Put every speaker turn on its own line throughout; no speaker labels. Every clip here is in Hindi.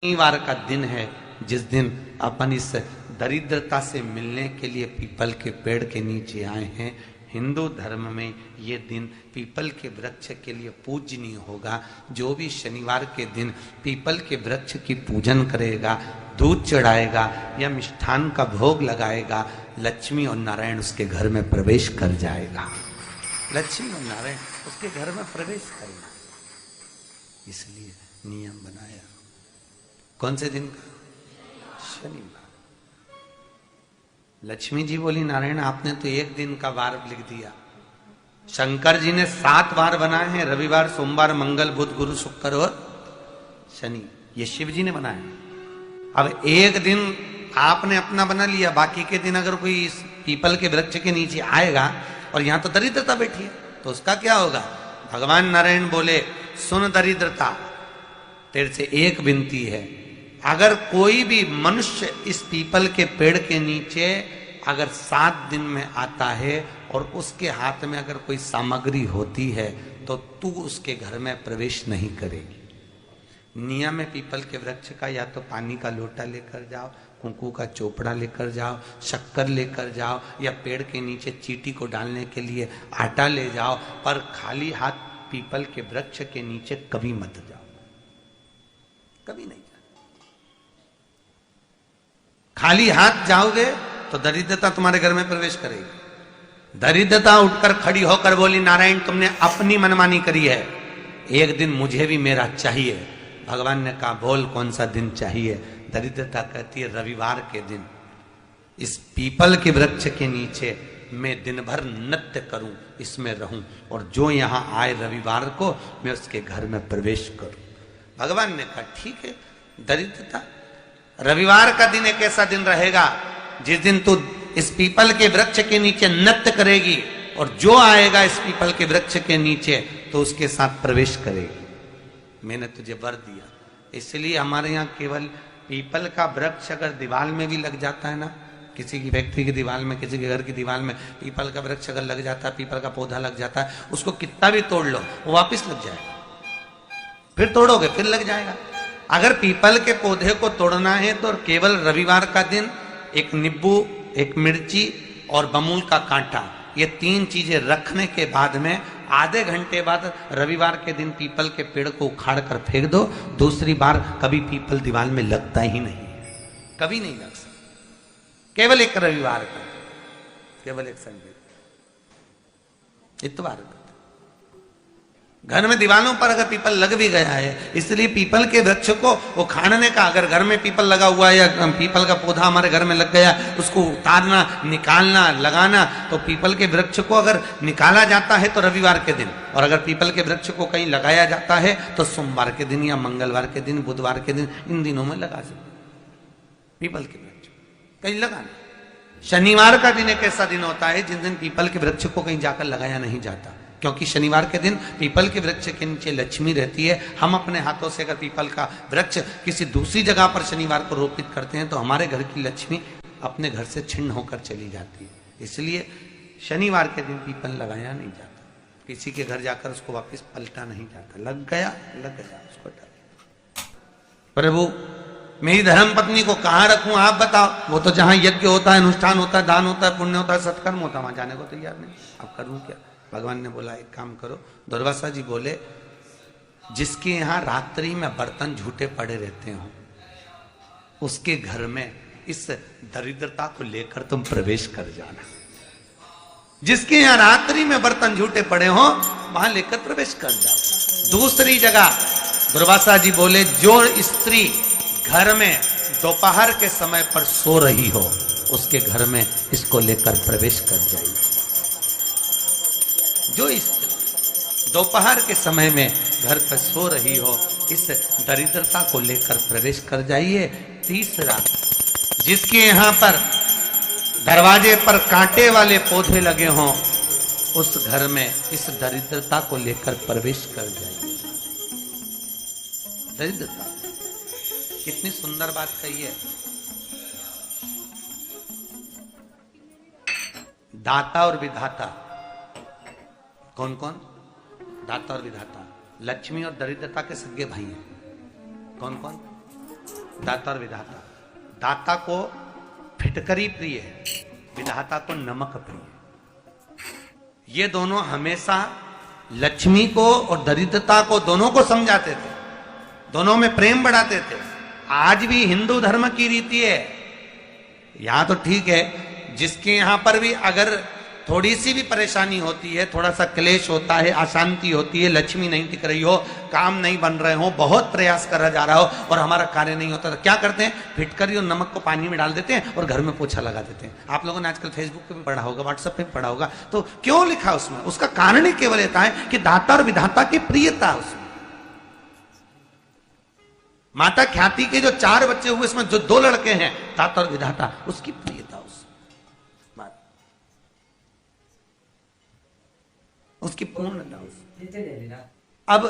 शनिवार का दिन है जिस दिन अपन इस दरिद्रता से मिलने के लिए पीपल के पेड़ के नीचे आए हैं। हिंदू धर्म में ये दिन पीपल के वृक्ष के लिए पूजनीय होगा। जो भी शनिवार के दिन पीपल के वृक्ष की पूजन करेगा, दूध चढ़ाएगा या मिष्ठान का भोग लगाएगा, लक्ष्मी और नारायण उसके घर में प्रवेश कर जाएगा। लक्ष्मी और नारायण उसके घर में प्रवेश करेगा। इसलिए नियम बनाया। कौन से दिन का? शनिवार। लक्ष्मी जी बोली, नारायण आपने तो एक दिन का वार लिख दिया। शंकर जी ने 7 वार बनाए हैं, रविवार, सोमवार, मंगल, बुध, गुरु, शुक्र और शनि। ये शिव जी ने बनाया। अब एक दिन आपने अपना बना लिया, बाकी के दिन अगर कोई इस पीपल के वृक्ष के नीचे आएगा और यहां तो दरिद्रता बैठी है तो उसका क्या होगा? भगवान नारायण बोले, सुन दरिद्रता, तेरे से एक विनती है, अगर कोई भी मनुष्य इस पीपल के पेड़ के नीचे अगर 7 दिन में आता है और उसके हाथ में अगर कोई सामग्री होती है तो तू उसके घर में प्रवेश नहीं करेगी। नियम है पीपल के वृक्ष का, या तो पानी का लोटा लेकर जाओ, कुंकू का चोपड़ा लेकर जाओ, शक्कर लेकर जाओ, या पेड़ के नीचे चींटी को डालने के लिए आटा ले जाओ, पर खाली हाथ पीपल के वृक्ष के नीचे कभी मत जाओ, कभी नहीं। खाली हाथ जाओगे तो दरिद्रता तुम्हारे घर में प्रवेश करेगी। दरिद्रता उठकर खड़ी होकर बोली, नारायण तुमने अपनी मनमानी करी है, एक दिन मुझे भी मेरा चाहिए। भगवान ने कहा, बोल कौन सा दिन चाहिए? दरिद्रता कहती है, रविवार के दिन इस पीपल के वृक्ष के नीचे मैं दिन भर नृत्य करूं, इसमें रहूं, और जो यहां आए रविवार को मैं उसके घर में प्रवेश करूं। भगवान ने कहा, ठीक है। दरिद्रता, रविवार का दिन एक ऐसा दिन रहेगा जिस दिन तू इस पीपल के वृक्ष के नीचे नृत्य करेगी और जो आएगा इस पीपल के वृक्ष के नीचे तो उसके साथ प्रवेश करेगी। मैंने तुझे वर दिया। इसलिए हमारे यहाँ केवल पीपल का वृक्ष अगर दीवार में भी लग जाता है ना, किसी की फैक्ट्री की दीवार में, किसी के घर की दीवार में पीपल का वृक्ष अगर लग जाता है, पीपल का पौधा लग जाता है, उसको कितना भी तोड़ लो वो वापिस लग जाएगा। फिर तोड़ोगे फिर लग जाएगा। अगर पीपल के पौधे को तोड़ना है तो केवल रविवार का दिन एक नींबू, एक मिर्ची और बमूल का कांटा, ये 3 चीजें रखने के बाद में आधे घंटे बाद रविवार के दिन पीपल के पेड़ को उखाड़ कर फेंक दो। दूसरी बार कभी पीपल दीवार में लगता ही नहीं, कभी नहीं लग सकता। केवल एक रविवार का, केवल एक संडे, इतवार का। घर में दीवारों पर अगर पीपल लग भी गया है, इसलिए पीपल के वृक्ष को उखाड़ने का, अगर घर में पीपल लगा हुआ है या पीपल का पौधा हमारे घर में लग गया, उसको उतारना, निकालना, लगाना, तो पीपल के वृक्ष को अगर निकाला जाता है तो रविवार के दिन, और अगर पीपल के वृक्ष को कहीं लगाया जाता है तो सोमवार के दिन या मंगलवार के दिन, बुधवार के दिन, इन दिनों में लगा सकते पीपल के वृक्ष कहीं लगाना। शनिवार का दिन एक ऐसा दिन होता है जिस दिन पीपल के वृक्ष को कहीं जाकर लगाया नहीं जाता, क्योंकि शनिवार के दिन पीपल के वृक्ष के नीचे लक्ष्मी रहती है। हम अपने हाथों से अगर पीपल का वृक्ष किसी दूसरी जगह पर शनिवार को रोपित करते हैं तो हमारे घर की लक्ष्मी अपने घर से छिन्न होकर चली जाती है। इसलिए शनिवार के दिन पीपल लगाया नहीं जाता, किसी के घर जाकर उसको वापस पलटा नहीं जाता। लग गया उसको डाल। प्रभु मेरी धर्म पत्नी को कहाँ रखूं आप बताओ? वो तो जहां यज्ञ होता है, अनुष्ठान होता है, दान होता है, पुण्य होता है, सत्कर्म होता है, वहां जाने को तैयार नहीं। अब करूं क्या? भगवान ने बोला, एक काम करो। दुर्वासा जी बोले, जिसके यहाँ रात्रि में बर्तन झूठे पड़े रहते हो उसके घर में इस दरिद्रता को लेकर तुम प्रवेश कर जाना। जिसके यहाँ रात्रि में बर्तन झूठे पड़े हो वहां लेकर प्रवेश कर जाओ। दूसरी जगह दुर्वासा जी बोले, जो स्त्री घर में दोपहर के समय पर सो रही हो उसके घर में इसको लेकर प्रवेश कर जाइए। जो इस दोपहर के समय में घर पर सो रही हो इस दरिद्रता को लेकर प्रवेश कर जाइए। तीसरा, जिसके यहाँ पर दरवाजे पर कांटे वाले पौधे लगे हों उस घर में इस दरिद्रता को लेकर प्रवेश कर जाइए। दरिद्रता, कितनी सुंदर बात कही है। दाता और विधाता कौन कौन? दाता और विधाता। लक्ष्मी और दरिद्रता के सगे भाई हैं। कौन कौन? दाता और विधाता। दाता को फिटकरी प्रिय है, विधाता को नमक प्रिय है। ये दोनों हमेशा लक्ष्मी को और दरिद्रता को दोनों को समझाते थे, दोनों में प्रेम बढ़ाते थे। आज भी हिंदू धर्म की रीति है, यहां तो ठीक है, जिसके यहां पर भी अगर थोड़ी सी भी परेशानी होती है, थोड़ा सा क्लेश होता है, अशांति होती है, लक्ष्मी नहीं टिक रही हो, काम नहीं बन रहे हो, बहुत प्रयास करा जा रहा हो और हमारा कार्य नहीं होता, तो क्या करते हैं? फिटकरी और नमक को पानी में डाल देते हैं और घर में पोछा लगा देते हैं। आप लोगों ने आजकल फेसबुक पे भी पढ़ा होगा, व्हाट्सएप पे भी पढ़ा होगा। तो क्यों लिखा उसमें? उसका कारण ही केवल ये है कि दाता और विधाता की प्रियता उसमें। माता ख्याति के जो 4 बच्चे हुए, इसमें जो 2 लड़के हैं, दाता और विधाता, उसकी प्रियता उसकी पूर्णता। अब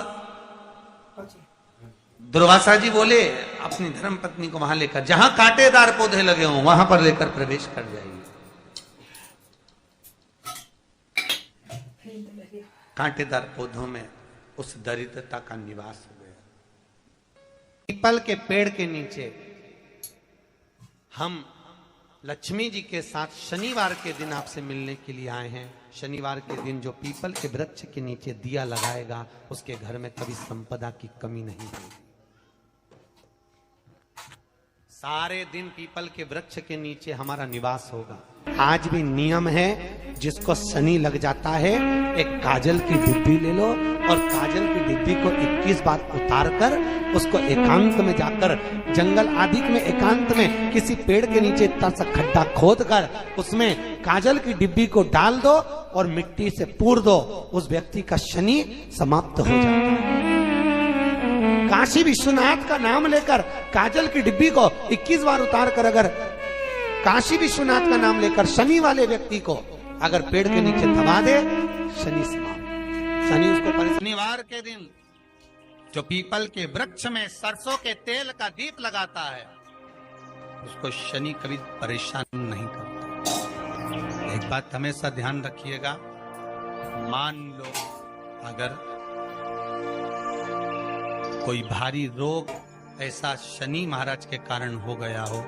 दुर्वासा जी बोले अपनी धर्म पत्नी को वहां लेकर, जहां कांटेदार पौधे लगे हों वहां पर लेकर प्रवेश कर जाइए। कांटेदार पौधों में उस दरिद्रता का निवास हो गया। पीपल के पेड़ के नीचे हम लक्ष्मी जी के साथ शनिवार के दिन आपसे मिलने के लिए आए हैं। शनिवार के दिन जो पीपल के वृक्ष के नीचे दिया लगाएगा, उसके घर में कभी संपदा की कमी नहीं होगी। सारे दिन पीपल के वृक्ष के नीचे हमारा निवास होगा। आज भी नियम है, जिसको शनि लग जाता है, एक काजल की डिब्बी ले लो और काजल की डिब्बी को 21 बार उतार कर उसको एकांत में जाकर, जंगल आदि में एकांत में किसी पेड़ के नीचे इतना सा खड्डा खोद कर उसमें काजल की डिब्बी को डाल दो और मिट्टी से पूर दो, उस व्यक्ति का शनि समाप्त हो जाता है। काशी विश्वनाथ का नाम लेकर काजल की डिब्बी को 21 बार उतार कर अगर काशी विश्वनाथ का नाम लेकर शनि वाले व्यक्ति को अगर पेड़ के नीचे दबा दे, शनि समाप्त। शनि उसको शनिवार के दिन जो पीपल के वृक्ष में सरसों के तेल का दीप लगाता है, उसको शनि कभी परेशान नहीं करता। एक बात हमेशा ध्यान रखिएगा, मान लो अगर कोई भारी रोग ऐसा शनि महाराज के कारण हो गया हो,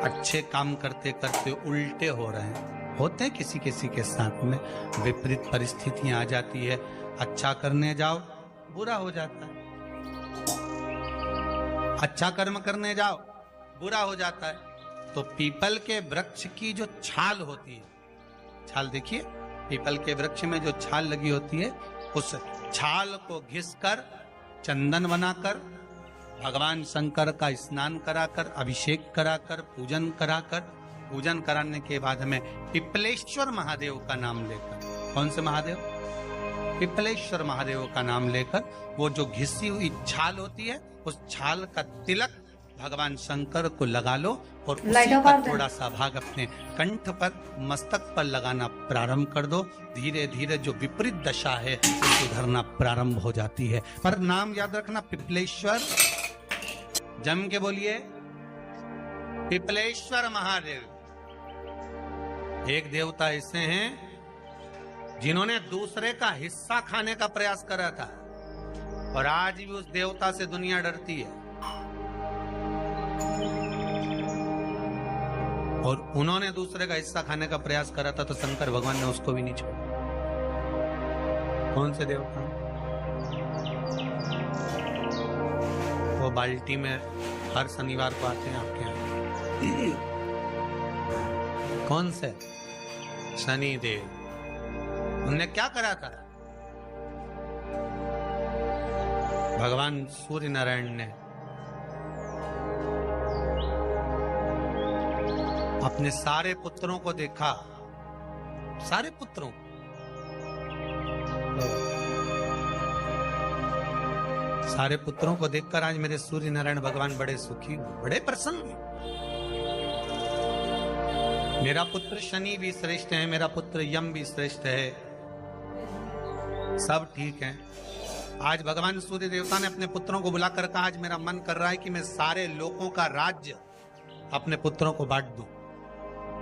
अच्छे काम करते करते उल्टे हो रहे हैं, होते हैं किसी किसी के साथ में, विपरीत परिस्थितियां आ जाती है, अच्छा करने जाओ बुरा हो जाता है, अच्छा कर्म करने जाओ बुरा हो जाता है। तो पीपल के वृक्ष की जो छाल होती है, छाल देखिए, पीपल के वृक्ष में जो छाल लगी होती है, उस छाल को घिसकर चंदन बनाकर भगवान शंकर का स्नान कराकर, अभिषेक कराकर, पूजन कराकर, पूजन कराने के बाद हमें पिपलेश्वर महादेव का नाम लेकर, कौन से महादेव? पिपलेश्वर महादेव का नाम लेकर वो जो घिसी हुई छाल होती है, उस छाल का तिलक भगवान शंकर को लगा लो और उसी का थोड़ा सा भाग अपने कंठ पर, मस्तक पर लगाना प्रारंभ कर दो। धीरे धीरे जो विपरीत दशा है सुधरना प्रारंभ हो जाती है। पर नाम याद रखना, पिपलेश्वर, जम के बोलिए, पिपलेश्वर महादेव। एक देवता ऐसे हैं जिन्होंने दूसरे का हिस्सा खाने का प्रयास करा था और आज भी उस देवता से दुनिया डरती है। और उन्होंने दूसरे का हिस्सा खाने का प्रयास करा था तो शंकर भगवान ने उसको भी नहीं छोड़ा। कौन से देवता? वो बाल्टी में हर शनिवार को आते हैं आपके यहाँ। कौन से? शनि देव। उनने क्या करा था? भगवान सूर्य नारायण ने अपने सारे पुत्रों को देखा, सारे पुत्रों, सारे पुत्रों को देखकर आज मेरे सूर्य नारायण भगवान बड़े सुखी, बड़े प्रसन्न। मेरा पुत्र शनि भी श्रेष्ठ है, मेरा पुत्र यम भी श्रेष्ठ है, सब ठीक है। आज भगवान सूर्य देवता ने अपने पुत्रों को बुलाकर कहा, आज मेरा मन कर रहा है कि मैं सारे लोगों का राज्य अपने पुत्रों को बांट दूं,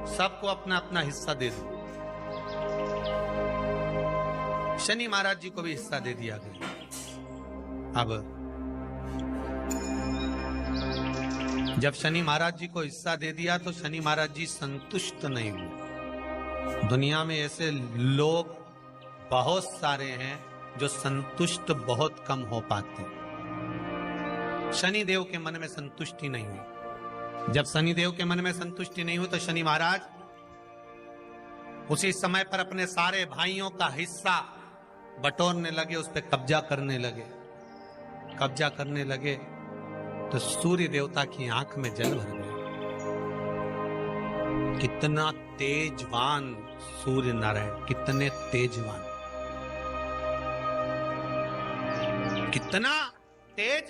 सबको अपना अपना हिस्सा दे दूं। शनि महाराज जी को भी हिस्सा दे दिया गया। अब जब शनि महाराज जी को हिस्सा दे दिया तो शनि महाराज जी संतुष्ट नहीं हुए। दुनिया में ऐसे लोग बहुत सारे हैं जो संतुष्ट बहुत कम हो पाते हैं। शनि देव के मन में संतुष्टि नहीं हुई। जब शनि देव के मन में संतुष्टि नहीं हुई तो शनि महाराज उसी समय पर अपने सारे भाइयों का हिस्सा बटोरने लगे, उस पर कब्जा करने लगे। कब्जा करने लगे तो सूर्य देवता की आंख में जल भर गया। कितना तेजवान सूर्य नारायण, कितने तेजवान, कितना तेज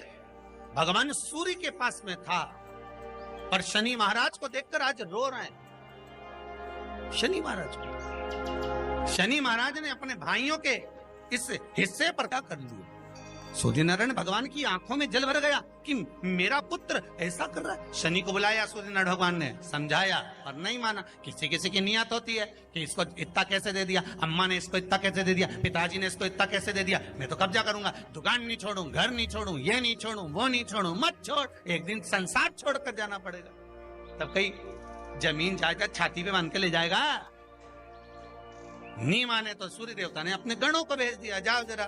भगवान सूर्य के पास में था। पर शनि महाराज को देखकर आज रो रहे हैं। शनि महाराज ने अपने भाइयों के इस हिस्से पर क्या कर लिया। सूर्य नारायण भगवान की आंखों में जल भर गया कि मेरा पुत्र ऐसा कर रहा है। शनि को बुलाया सूर्य नारायण भगवान ने, समझाया पर नहीं माना। किसी किसी की नियत होती है कि इसको इतना कैसे दे दिया, अम्मा ने इसको इतना कैसे दे दिया, पिताजी ने इसको इतना कैसे दे दिया, मैं तो कब्जा करूंगा, दुकान नहीं छोड़ूं, घर नहीं छोड़ूं, ये नहीं छोड़ूं, वो नहीं छोड़ूं। मत छोड़, एक दिन संसार छोड़कर जाना पड़ेगा। तब कहीं जमीन जायदाद छाती पे बांध के ले जाएगा। नहीं माने तो सूर्य देवता ने अपने गणों को भेज दिया, जाओ जरा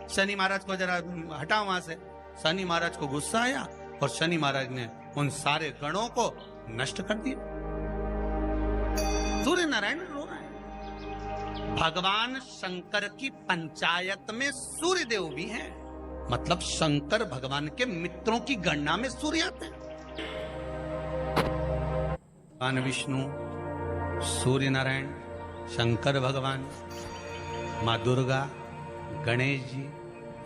शनि महाराज को जरा हटाओ वहां से। शनि महाराज को गुस्सा आया और शनि महाराज ने उन सारे गणों को नष्ट कर दिया। सूर्य नारायण रो रहे हैं। भगवान शंकर की पंचायत में सूर्य देव भी हैं, मतलब शंकर भगवान के मित्रों की गणना में सूर्य आते हैं। भगवान विष्णु, सूर्य नारायण, शंकर भगवान, माँ दुर्गा, गणेश जी,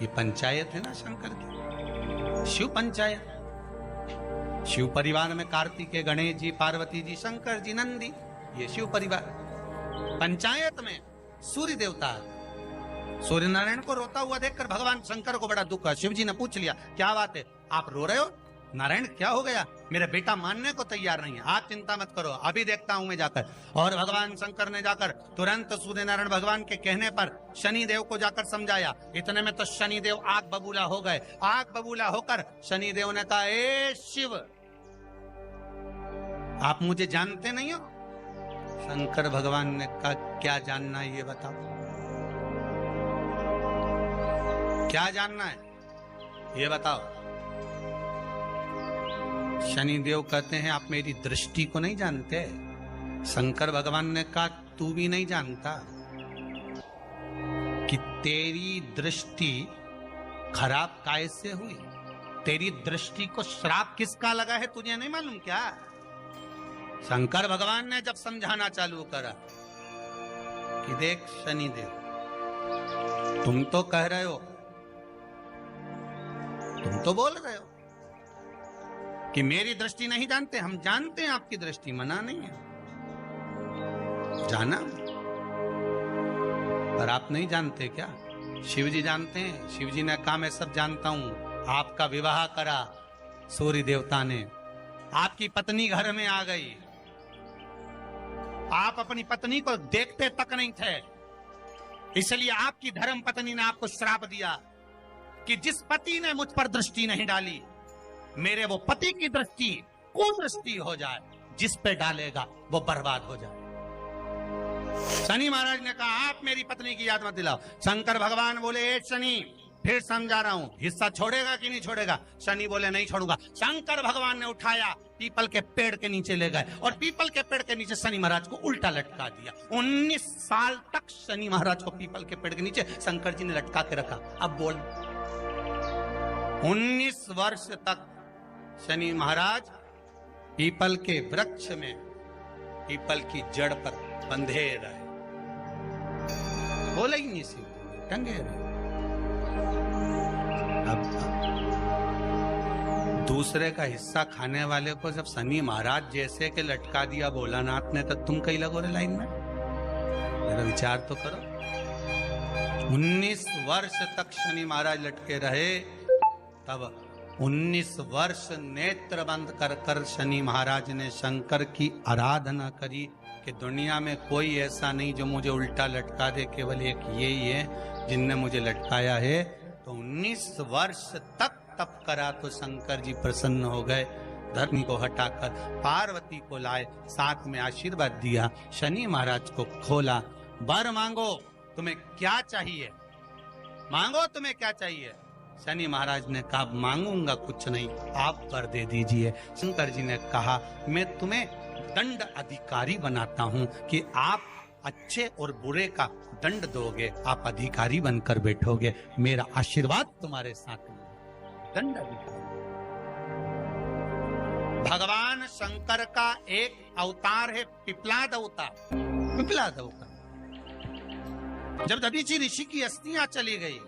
ये पंचायत है ना शंकर की, शिव पंचायत। शिव परिवार में कार्तिकेय, गणेश जी, पार्वती जी, शंकर जी, नंदी, ये शिव परिवार। पंचायत में सूर्य देवता। सूर्य नारायण को रोता हुआ देखकर भगवान शंकर को बड़ा दुख हुआ। शिव जी ने पूछ लिया, क्या बात है, आप रो रहे हो? नारायण क्या हो गया? मेरा बेटा मानने को तैयार नहीं है। आप चिंता मत करो, अभी देखता हूं मैं जाकर। और भगवान शंकर ने जाकर तुरंत सूर्य नारायण भगवान के कहने पर शनि देव को जाकर समझाया। इतने में तो शनि देव आग बबूला हो गए। आग बबूला होकर शनि देव ने कहा, ए शिव, आप मुझे जानते नहीं हो? शंकर भगवान ने कहा, क्या जानना है ये बताओ, क्या जानना है ये बताओ। शनि देव कहते हैं, आप मेरी दृष्टि को नहीं जानते। शंकर भगवान ने कहा, तू भी नहीं जानता कि तेरी दृष्टि खराब कैसे हुई। तेरी दृष्टि को श्राप किसका लगा है तुझे नहीं मालूम क्या? शंकर भगवान ने जब समझाना चालू करा कि देख शनि देव, तुम तो कह रहे हो, तुम तो बोल रहे हो कि मेरी दृष्टि नहीं जानते। हम जानते हैं आपकी दृष्टि, मना नहीं है, जाना, पर आप नहीं जानते क्या? शिव जी जानते हैं। शिव जी ने कहा, मैं सब जानता हूं। आपका विवाह करा सूर्य देवता ने, आपकी पत्नी घर में आ गई, आप अपनी पत्नी को देखते तक नहीं थे, इसलिए आपकी धर्म पत्नी ने आपको श्राप दिया कि जिस पति ने मुझ पर दृष्टि नहीं डाली, मेरे वो पति की दृष्टि कुदृष्टि हो जाए, जिस पे डालेगा वो बर्बाद हो जाए। शनि महाराज ने कहा, आप मेरी पत्नी की याद मत दिलाओ। शंकर भगवान बोले, ए शनि, फिर समझा रहा हूं, हिस्सा छोड़ेगा कि नहीं छोड़ेगा? शनि बोले, नहीं छोड़ूंगा। शंकर भगवान ने उठाया, पीपल के पेड़ के नीचे ले गए और पीपल के पेड़ के नीचे शनि महाराज को उल्टा लटका दिया। 19 साल तक शनि महाराज को पीपल के पेड़ के नीचे शंकर जी ने लटका के रखा। अब बोल, 19 वर्ष तक शनि महाराज पीपल के वृक्ष में, पीपल की जड़ पर बंधे रहे, बोले ही नहीं, सी टंगे रहे। अब दूसरे का हिस्सा खाने वाले को जब शनि महाराज जैसे के लटका दिया भोलानाथ ने, तो तुम कहीं लगो रे लाइन में? मेरा विचार तो करो। 19 वर्ष तक शनि महाराज लटके रहे, तब 19 वर्ष नेत्र बंद कर कर शनि महाराज ने शंकर की आराधना करी कि दुनिया में कोई ऐसा नहीं जो मुझे उल्टा लटका दे, केवल एक यही है जिनने मुझे लटकाया है। तो 19 वर्ष तक तप करा तो शंकर जी प्रसन्न हो गए। धरनी को हटाकर पार्वती को लाए, साथ में आशीर्वाद दिया। शनि महाराज को खोला, वर मांगो तुम्हें क्या चाहिए, मांगो तुम्हें क्या चाहिए। शनि महाराज ने कहा मांगूंगा कुछ नहीं, आप वर दे दीजिए। शंकर जी ने कहा मैं तुम्हें दंड अधिकारी बनाता हूं कि आप अच्छे और बुरे का दंड दोगे, आप अधिकारी बनकर बैठोगे, मेरा आशीर्वाद तुम्हारे साथ में। दंड अधिकारी भगवान शंकर का एक अवतार है पिपलाद अवतार। पिपलाद अवतार जब दधीचि ऋषि की अस्थियां चली गई,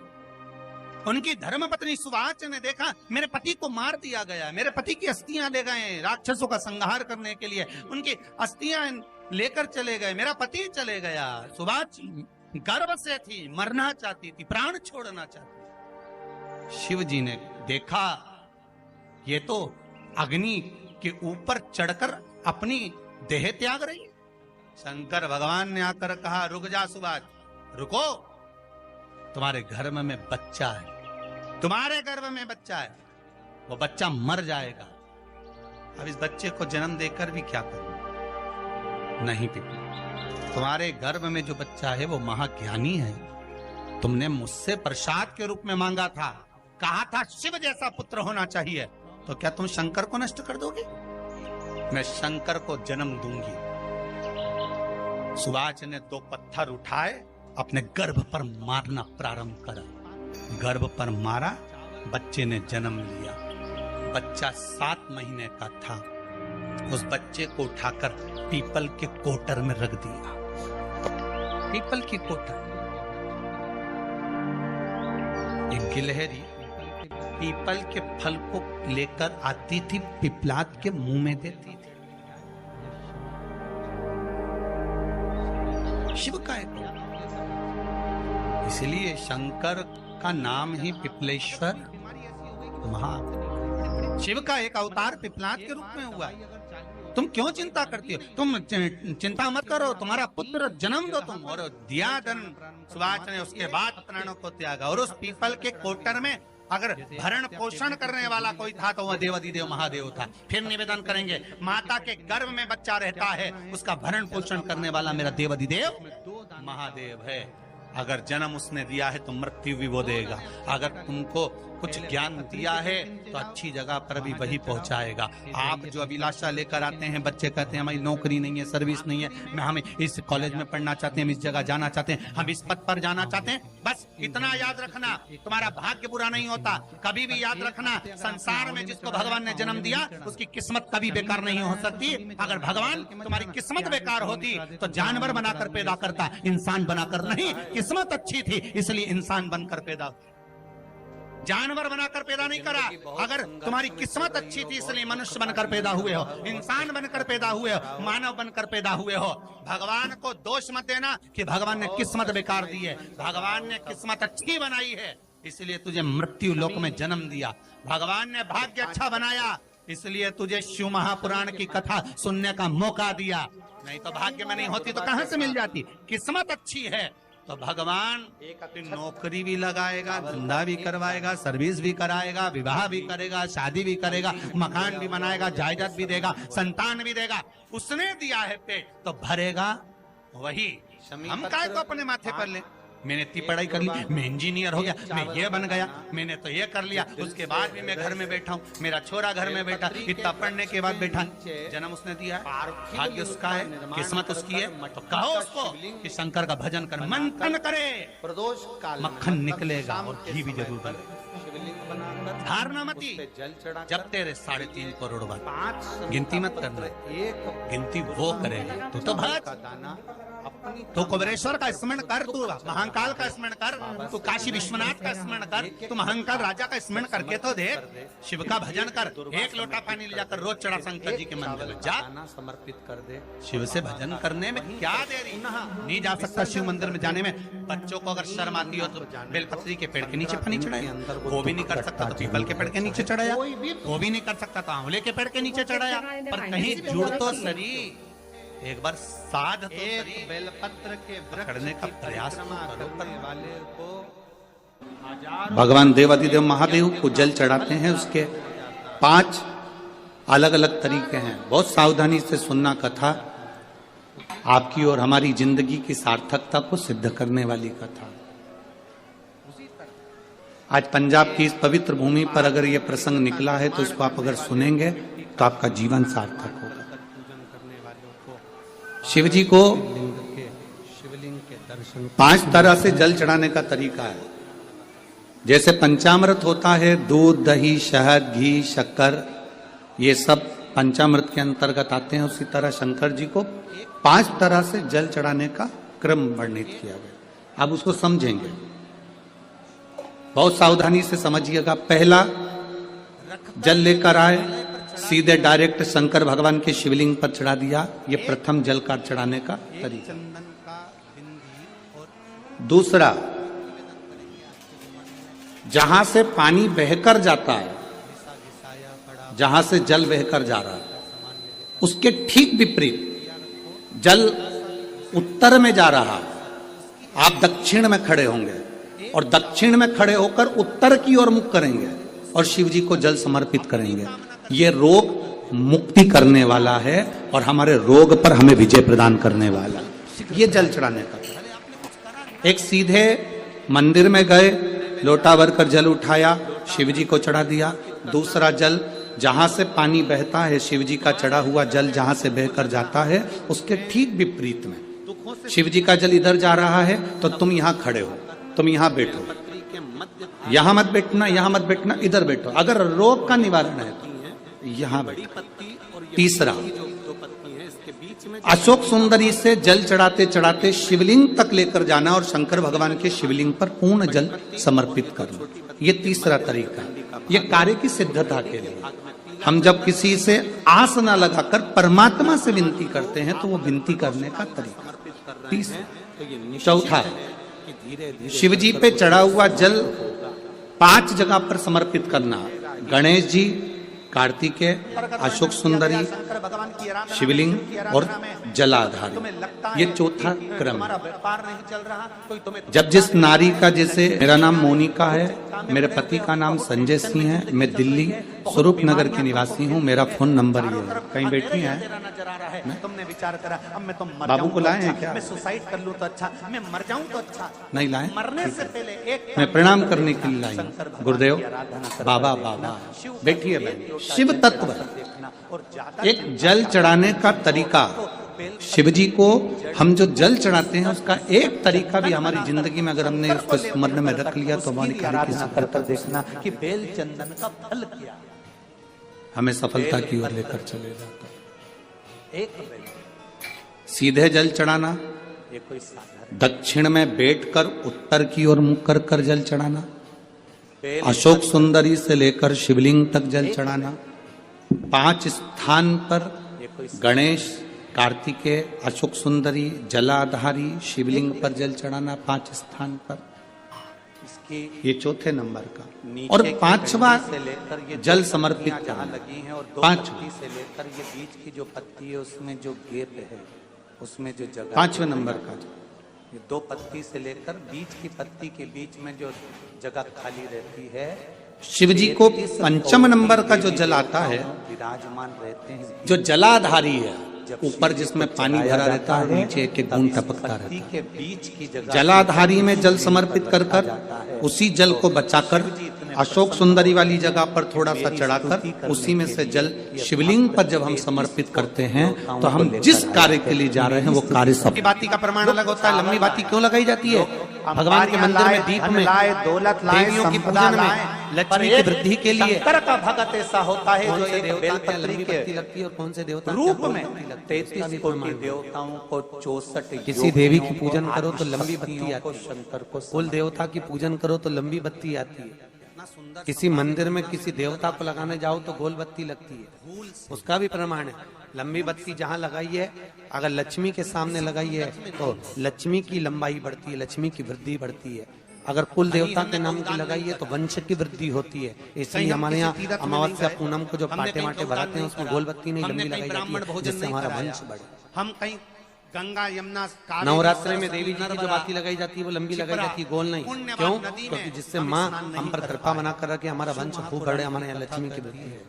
उनकी धर्मपत्नी सुवाच ने देखा मेरे पति को मार दिया गया, मेरे पति की अस्थियां ले गए राक्षसों का संहार करने के लिए, उनकी अस्थियां लेकर चले गए, मेरा पति चले गया। सुवाच गर्व से थी, मरना चाहती थी, प्राण छोड़ना चाहती। शिव जी ने देखा ये तो अग्नि के ऊपर चढ़कर अपनी देह त्याग रही है। शंकर भगवान ने आकर कहा रुक जा सुवाच, रुको, तुम्हारे गर्भ में बच्चा है, तुम्हारे गर्भ में बच्चा है, वो बच्चा मर जाएगा, अब इस बच्चे को जन्म देकर भी क्या करूं। नहीं पिता, तुम्हारे गर्भ में जो बच्चा है वो महाज्ञानी है, तुमने मुझसे प्रसाद के रूप में मांगा था, कहा था शिव जैसा पुत्र होना चाहिए, तो क्या तुम शंकर को नष्ट कर दोगे? मैं शंकर को जन्म दूंगी। सुवाच ने 2 पत्थर उठाए, अपने गर्भ पर मारना प्रारंभ करा, गर्भ पर मारा, बच्चे ने जन्म लिया। बच्चा 7 महीने का था, उस बच्चे को उठाकर पीपल के कोटर में रख दिया। पीपल की कोटर, एक गिलहरी पीपल के फल को लेकर आती थी, पिपलाद के मुंह में देती थी। शिव का एक, इसलिए शंकर का नाम ही पिपलेश्वर महा। शिव का एक अवतार पिपलाद के रूप में हुआ। तुम क्यों चिंता करती हो? तुम चिंता मत करो, तुम्हारा पुत्र जन्म दो तुम। और दिया धन सुवाच ने, उसके बाद प्राणों को त्यागा। और उस पीपल के कोटर में अगर भरण पोषण करने वाला कोई था तो वह देवाधिदेव महादेव था। फिर निवेदन करेंगे, माता के गर्भ में बच्चा रहता है, उसका भरण पोषण करने वाला मेरा देवाधिदेव महादेव है। अगर जन्म उसने दिया है तो मृत्यु भी वो देगा। अगर तुमको कुछ ज्ञान दिया है तो अच्छी जगह पर भी वही पहुंचाएगा। आप जो अभिलाषा लेकर आते हैं, बच्चे कहते हैं हमारी नौकरी नहीं है, सर्विस नहीं है, हम इस कॉलेज में पढ़ना चाहते हैं, हम इस जगह जाना चाहते हैं, हम इस पद पर जाना चाहते हैं, बस इतना याद रखना, तुम्हारा भाग्य बुरा नहीं होता। कभी भी याद रखना, संसार में जिसको भगवान ने जन्म दिया उसकी किस्मत कभी बेकार नहीं हो सकती। अगर भगवान तुम्हारी किस्मत बेकार होती तो जानवर बनाकर पैदा करता, इंसान बनाकर नहीं। किस्मत अच्छी थी इसलिए इंसान बनकर पैदा, जानवर बनाकर पैदा नहीं करा। अगर तुम्हारी किस्मत अच्छी थी इसलिए मनुष्य बनकर पैदा हुए हो, इंसान बनकर पैदा हुए हो, मानव बनकर पैदा हुए हो। भगवान को दोष मत देना कि भगवान ने किस्मत बेकार दी है। भगवान ने किस्मत अच्छी बनाई है इसलिए तुझे मृत्यु लोक में जन्म दिया। भगवान ने भाग्य अच्छा बनाया इसलिए तुझे शिव महापुराण की कथा सुनने का मौका दिया। नहीं तो भाग्य में नहीं होती तो कहां से मिल जाती। किस्मत अच्छी है तो भगवान नौकरी भी लगाएगा, धंधा भी करवाएगा, सर्विस भी कराएगा, विवाह भी करेगा, शादी भी करेगा, मकान भी बनाएगा, जायदाद भी देगा, संतान भी देगा। उसने दिया है पेट तो भरेगा वही। हम काय को अपने माथे पर ले। मैंने इतनी पढ़ाई कर ली, मैं इंजीनियर हो गया, मैं ये बन गया, मैंने तो ये कर लिया, उसके बाद भी मैं घर में बैठा हूँ, मेरा छोरा घर में बैठा, इतना पढ़ने के बाद बैठा। जन्म उसने दिया है, भाग्य उसका है, किस्मत उसकी है, तो कहो उसको कि शंकर का भजन कर, मंथन करे, मक्खन निकलेगा और घी भी जरूर बनेगा। धारणा मती, जब तेरे 3.5 करोड़ बार गिनती मत करना, गिनती वो करेगा। तो भज, तो कुबेरेश्वर का स्मरण कर, तू महाकाल का स्मरण कर, तू काशी विश्वनाथ का स्मरण कर, तू महाकाल राजा का स्मरण करके तो देख। शिव का भजन कर, 1 लोटा पानी ले जाकर रोज चढ़ा शंकर जी के मंदिर में जा, समर्पित कर दे। शिव से भजन करने में क्या देरी। नहीं जा सकता शिव मंदिर में जाने में। बच्चों को अगर शर्म आती हो तो बेलपत्री के पेड़ के नीचे पानी चढ़ाया, वो भी नहीं कर सकता तो पीपल के पेड़ के नीचे चढ़ाया, वो भी नहीं कर सकता तो आंवले के पेड़ के नीचे चढ़ाया। पर कहीं जुड़ तो सही, एक बार साध तो सही, बेलपत्र के पकड़ने का प्रयास वाले को। भगवान देवाधिदेव महादेव को जल चढ़ाते हैं, उसके 5 अलग अलग तरीके हैं। बहुत सावधानी से सुनना कथा, आपकी और हमारी जिंदगी की सार्थकता को सिद्ध करने वाली कथा। आज पंजाब की इस पवित्र भूमि पर अगर ये प्रसंग निकला है तो इसको आप अगर सुनेंगे तो आपका जीवन सार्थक होगा। शिव जी को शिवलिंग के दर्शन 5 तरह से जल चढ़ाने का तरीका है। जैसे पंचामृत होता है, दूध, दही, शहद, घी, शक्कर, ये सब पंचामृत के अंतर्गत आते हैं। उसी तरह शंकर जी को 5 तरह से जल चढ़ाने का क्रम वर्णित किया गया। अब उसको समझेंगे, बहुत सावधानी से समझिएगा। पहला, जल लेकर आए, सीधे डायरेक्ट शंकर भगवान के शिवलिंग पर चढ़ा दिया। ये प्रथम जल का चढ़ाने का तरीका। दूसरा, जहां से पानी बहकर जाता है, जहां से जल बहकर जा रहा है, उसके ठीक विपरीत जल उत्तर में जा रहा है, आप दक्षिण में खड़े होंगे और दक्षिण में खड़े होकर उत्तर की ओर मुख करेंगे और शिव जी को जल समर्पित करेंगे। ये रोग मुक्ति करने वाला है और हमारे रोग पर हमें विजय प्रदान करने वाला है। ये जल चढ़ाने का। एक सीधे मंदिर में गए, लोटा भर कर जल उठाया, शिव जी को चढ़ा दिया। दूसरा जल, जहां से पानी बहता है, शिव जी का चढ़ा हुआ जल जहां से बहकर जाता है, उसके ठीक विपरीत में शिव जी का जल इधर जा रहा है तो तुम यहां खड़े हो, तुम यहां बैठो, यहां मत बैठना, यहां मत बैठना, इधर बैठो। अगर रोग का निवारण है तो यहां बैठो। तीसरा, अशोक सुंदरी से जल चढ़ाते चढ़ाते शिवलिंग तक लेकर जाना और शंकर भगवान के शिवलिंग पर पूर्ण जल समर्पित करना। ये तीसरा तरीका। ये कार्य की सिद्धता के लिए हम जब किसी से आस न लगाकर परमात्मा से विनती करते हैं तो वो विनती करने का तरीका। तीसरा। चौथा, शिव जी पे चढ़ा हुआ जल 5 जगह पर समर्पित करना। गणेश जी, कार्तिकेय, अशोक सुंदरी, शिवलिंग और जलाधारी। ये चौथा क्रम है। जब जिस नारी का, जैसे मेरा नाम मोनिका है, मेरे पति का नाम संजय सिंह है, मैं दिल्ली स्वरूप नगर की निवासी हूँ, मेरा फोन नंबर ये है। कहीं बैठी है? तुमने विचार करा अब मैं तो बाबू को लाए हैं क्या? मैं सुसाइड कर लूं तो अच्छा, मैं मर जाऊं तो अच्छा। नहीं लाए, मरने से पहले एक मैं प्रणाम करने के लिए लाई हूं। गुरुदेव, बाबा बाबा बैठिए। बहन, शिव तत्व एक जल चढ़ाने का तरीका। शिव जी को हम जो जल चढ़ाते हैं उसका एक तरीका भी हमारी जिंदगी में अगर हमने उसको स्मरण में रख लिया तो हमारी आराधना करकर देखना कि बेल चंदन का फल क्या हमें सफलता की ओर लेकर चले जाता है। एक सीधे जल चढ़ाना, दक्षिण में बैठकर उत्तर की ओर मुख कर कर जल चढ़ाना, अशोक सुंदरी से लेकर शिवलिंग तक जल चढ़ाना, 5 स्थान पर गणेश, कार्तिकेय, अशोक सुंदरी, जलाधारी, शिवलिंग पर जल चढ़ाना 5 स्थान पर। ये चौथे नंबर का। और 5वां जल समर्पित करना। 5वां से लेकर ये बीच की जो पत्ती है उसमें जो गैप है, उसमें जो जगह 5वें नंबर का, ये 2 पत्ती से लेकर बीच की पत्ती के बीच में जो जगह खाली रहती है, शिव जी को 5वें नंबर का जो जल आता है विराजमान रहते हैं, जो जलाधारी है, ऊपर जिसमें पानी भरा रहता है, नीचे एक एक बूंद टपकता रहता है। बीच की जगह जलाधारी में जल समर्पित कर कर उसी जल को बचाकर अशोक सुंदरी वाली जगह पर थोड़ा सा चढ़ाकर उसी में से जल शिवलिंग पर जब हम समर्पित करते हैं तो हम जिस कार्य के लिए जा रहे हैं वो कार्य सब। बाती का प्रमाण अलग होता है। लंबी बाती क्यों लगाई जाती है? भगवान के मंदिर में दीप में देवियों की पूजन में लक्ष्मी की वृद्धि के लिए। का भगत ऐसा होता है जो एक बेलपत्री के लगती है और कौन से देवता रूप में 33 कोटि देवताओं को 64 किसी देवी की पूजन करो तो लंबी बत्ती आती है। शंकर को कुल देवता की पूजन करो तो लंबी बत्ती आती है। किसी मंदिर में किसी देवता को लगाने जाओ तो गोल बत्ती लगती है, उसका भी प्रमाण है। लंबी बत्ती जहाँ लगाई है, अगर लक्ष्मी के सामने लगाई है तो लक्ष्मी की लंबाई बढ़ती है, लक्ष्मी की वृद्धि बढ़ती है। अगर कुल देवता के नाम की लगाई है तो वंश की वृद्धि होती है। इसलिए हमारे यहाँ अमावस्या पूनम को जो पाटे माटे भराते हैं उसमें गोल बत्ती नहीं लंबी लगाई जाती है, जिससे हमारा वंश बढ़े। हम कहीं गंगा यमुना नवरात्रि में देवी जी की जो बाती लगाई जाती है वो लंबी लगाई जाती है, गोल नहीं। क्यों? क्योंकि जिससे माँ हम पर कृपा बना कर रखे, हमारा वंश खूब बढ़े, हमारे यहाँ लक्ष्मी की वृद्धि है।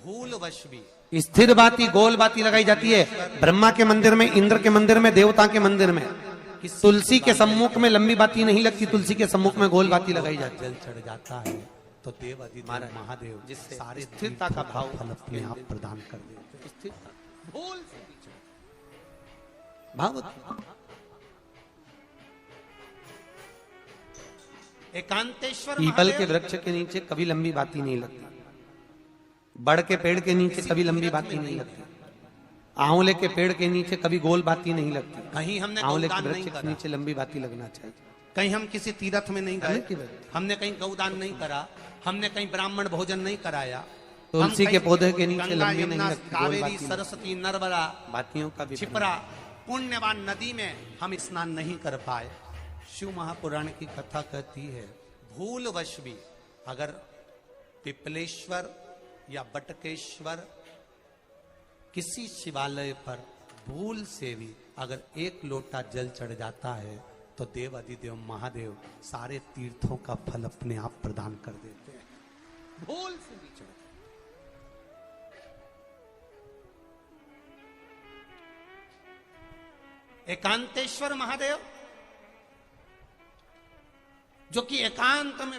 भूलवश भी स्थिर बाती गोल बाती लगाई जाती है। ब्रह्मा के मंदिर में, इंद्र के मंदिर में, देवता के मंदिर में। तुलसी के सम्मुख में लंबी बाती नहीं लगती, तुलसी के सम्मुख में गोल बाती लगाई जाती है। जल चढ़ जाता है तो देव अधिदेव महादेव जिससे सारे स्थिरता का भाव फल अपने आप प्रदान कर देते। स्थिरता भूल भाव एकांतेश्वर पीपल के वृक्ष के नीचे कभी लंबी बाती नहीं लगती, बड़ के पेड़ के नीचे कभी लंबी बाती नहीं लगती, आंवले के पेड़ के नीचे कभी गोल बाती नहीं लगती। कहीं हमने आंवले के वृक्ष के नीचे लंबी बाती लगना चाहिए। कहीं हम किसी तीर्थ में नहीं गए, हमने कहीं गौदान नहीं करा, हमने कहीं ब्राह्मण भोजन नहीं कराया, तुलसी के पौधे के नीचे लंबी नहीं लगती, कावेरी सरस्वती नर्मदा बातियों का भी छिपरा पुण्यवान नदी में हम स्नान नहीं कर पाए। शिव महापुराण की कथा कहती है भूलवश भी अगर पिपलेश्वर या बटकेश्वर किसी शिवालय पर भूल से भी अगर एक लोटा जल चढ़ जाता है तो देव अधिदेव महादेव सारे तीर्थों का फल अपने आप प्रदान कर देते हैं। भूल से भी चढ़ एकांतेश्वर महादेव जो कि एकांत में